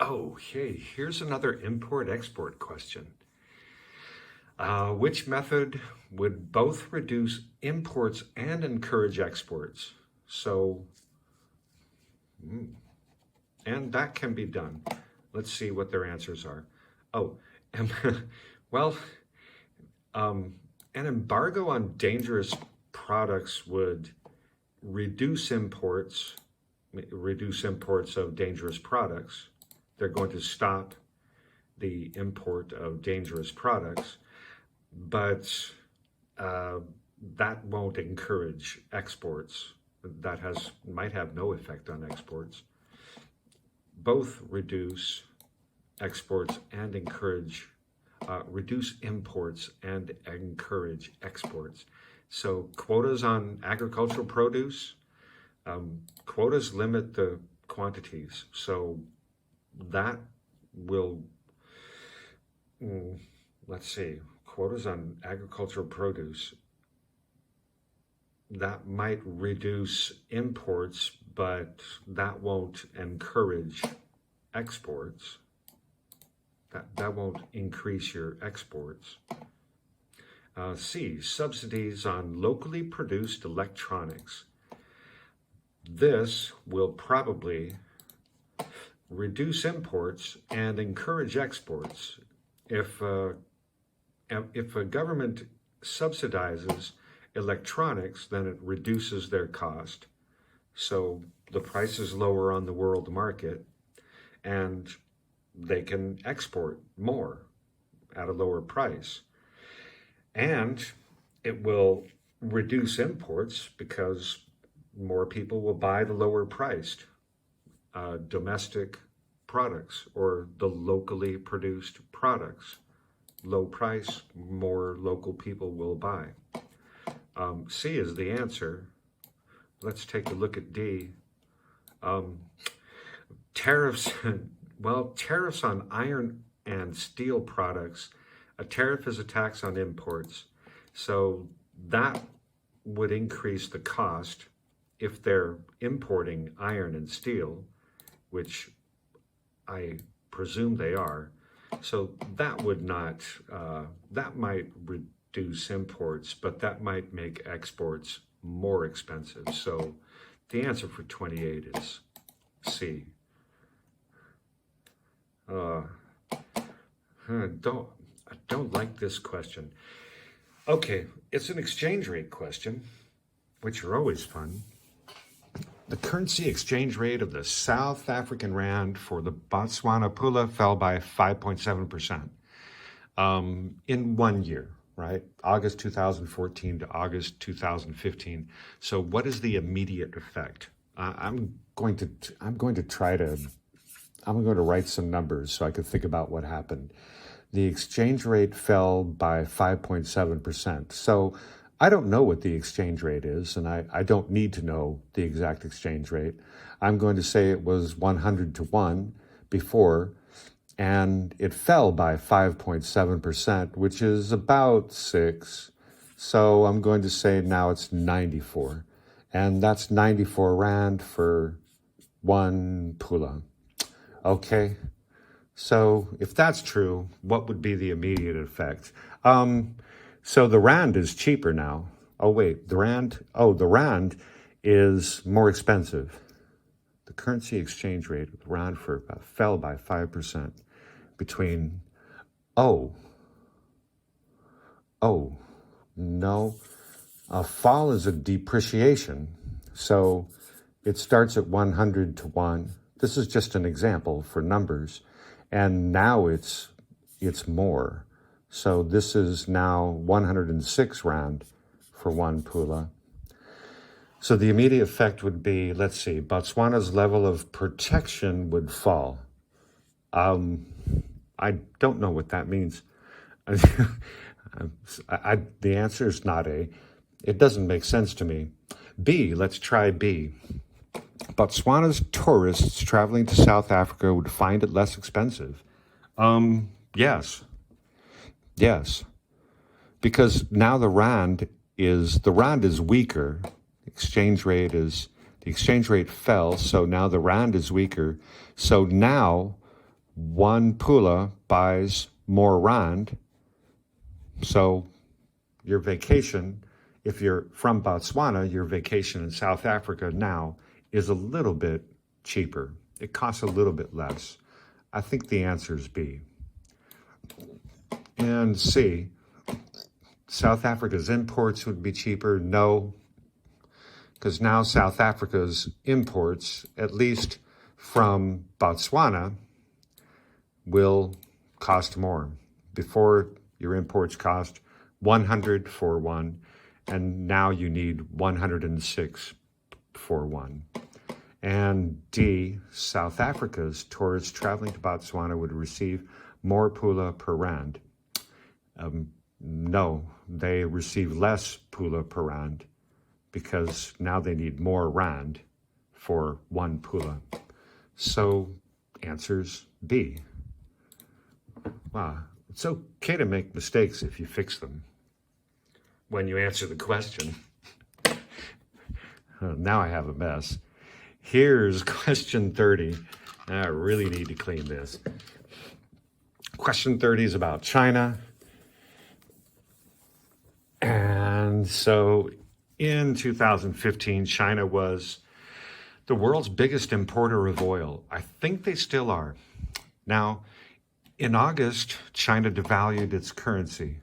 Oh, hey, here's another import-export question. Which method would both reduce imports and encourage exports? So, and that can be done. Let's see what their answers are. Oh, well, an embargo on dangerous products would reduce imports of dangerous products. They're going to stop the import of dangerous products, but that won't encourage exports. That might have no effect on exports. Both reduce exports and reduce imports and encourage exports. So quotas on agricultural produce, quotas limit the quantities. So that will, let's see, quotas on agricultural produce, that might reduce imports, but that won't encourage exports. That won't increase your exports. C, subsidies on locally produced electronics. This will probably reduce imports and encourage exports. If a government subsidizes electronics, then it reduces their cost. So the price is lower on the world market, and they can export more at a lower price. And it will reduce imports because more people will buy the lower priced domestic products or the locally produced products. Low price, more local people will buy. C is the answer. Let's take a look at D. Tariffs, well, tariffs on iron and steel products. A tariff is a tax on imports. So that would increase the cost if they're importing iron and steel, which I presume they are. So that would not, that might reduce imports, but that might make exports more expensive. So the answer for 28 is C. I don't like this question. Okay, it's an exchange rate question, which are always fun. The currency exchange rate of the South African rand for the Botswana pula fell by 5.7% in 1 year, right? August 2014 to August 2015. So what is the immediate effect? I'm going to write some numbers so I could think about what happened. The exchange rate fell by 5.7%. So I don't know what the exchange rate is, and I don't need to know the exact exchange rate. I'm going to say it was 100 to 1 before, and it fell by 5.7%, which is about 6. So I'm going to say now it's 94. And that's 94 rand for 1 pula. Okay, so if that's true, what would be the immediate effect? So the rand is cheaper now. Oh wait, the rand is more expensive. The currency exchange rate of the rand fell by 5% between, no, a fall is a depreciation. So it starts at 100 to 1. This is just an example for numbers. And now it's more. So this is now 106 rand for 1 pula. So the immediate effect would be, let's see, Botswana's level of protection would fall. I don't know what that means. The answer is not A. It doesn't make sense to me. B, let's try B. Botswana's tourists traveling to South Africa would find it less expensive. Yes, because now the rand is weaker. The exchange rate fell, so now the rand is weaker. So now one pula buys more rand. So your vacation, if you're from Botswana, your vacation in South Africa now is a little bit cheaper. It costs a little bit less. I think the answer is B. And C, South Africa's imports would be cheaper. No, because now South Africa's imports, at least from Botswana, will cost more. Before, your imports cost 100 for one, and now you need 106 for one. And D, South Africa's tourists traveling to Botswana would receive more pula per rand. No, they receive less pula per rand because now they need more rand for one pula. So answer's B. Wow, it's okay to make mistakes if you fix them when you answer the question. Now I have a mess. Here's question 30. I really need to clean this. Question 30 is about China. And so in 2015, China was the world's biggest importer of oil. I think they still are. Now, in August, China devalued its currency.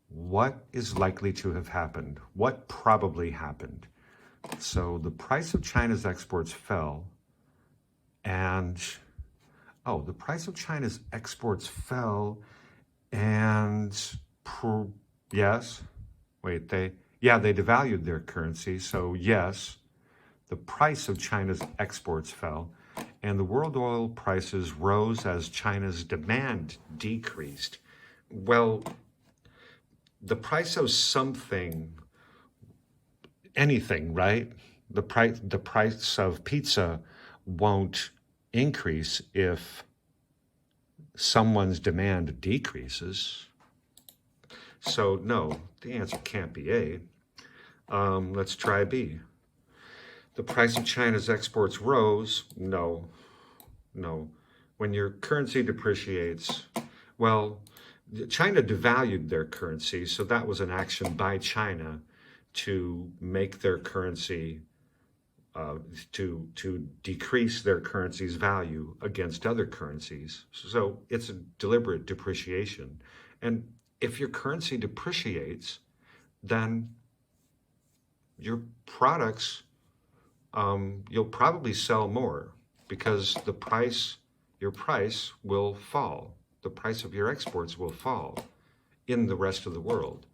What is likely to have happened? What probably happened? So the price of China's exports fell, and the price of China's exports fell, and yes, wait, they devalued their currency. So yes, the price of China's exports fell, and the world oil prices rose as China's demand decreased. Well, the price of something, anything, right? The price of pizza won't increase if someone's demand decreases. So no, the answer can't be A. Let's try B. The price of China's exports rose. No. When your currency depreciates, well, China devalued their currency, so that was an action by China to make their currency, to decrease their currency's value against other currencies. So it's a deliberate depreciation. And if your currency depreciates, then your products, you'll probably sell more because your price will fall. The price of your exports will fall in the rest of the world.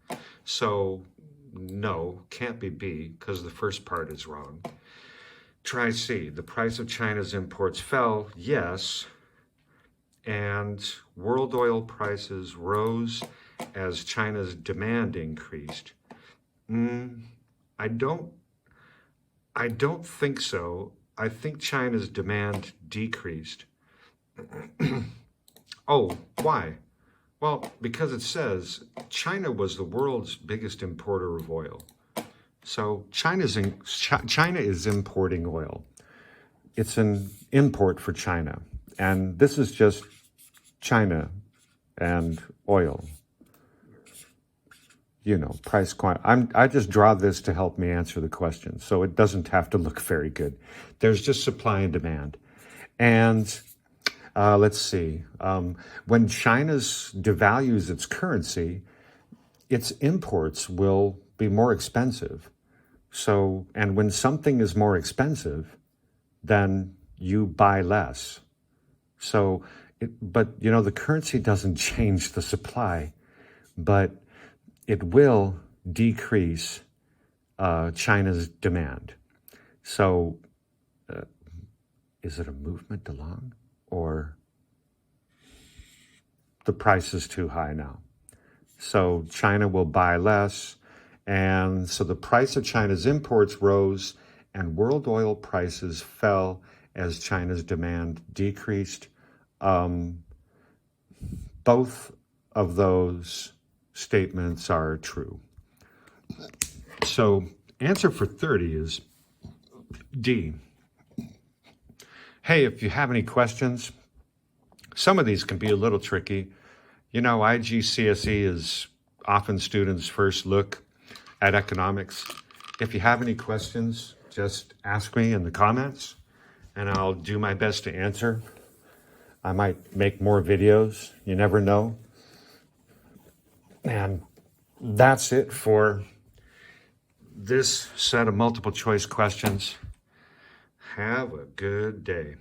So no, can't be B because the first part is wrong. Try C. The price of China's imports fell. Yes. And world oil prices rose as China's demand increased. I don't think so. I think China's demand decreased. Oh, why? Well, because it says China was the world's biggest importer of oil. So China is importing oil. It's an import for China. And this is just China and oil. Price I just draw this to help me answer the question, so it doesn't have to look very good. There's just supply and demand. And let's see. When China devalues its currency, its imports will be more expensive. So, and when something is more expensive, then you buy less. So, but the currency doesn't change the supply, but it will decrease China's demand. So is it a movement along, or the price is too high now? So China will buy less, and so the price of China's imports rose and world oil prices fell as China's demand decreased. Both of those statements are true. So answer for 30 is D. Hey, if you have any questions, Some of these can be a little tricky. You know, IGCSE is often students' first look at economics. If you have any questions, just ask me in the comments and I'll do my best to answer. I might make more videos, you never know. And that's it for this set of multiple choice questions. Have a good day.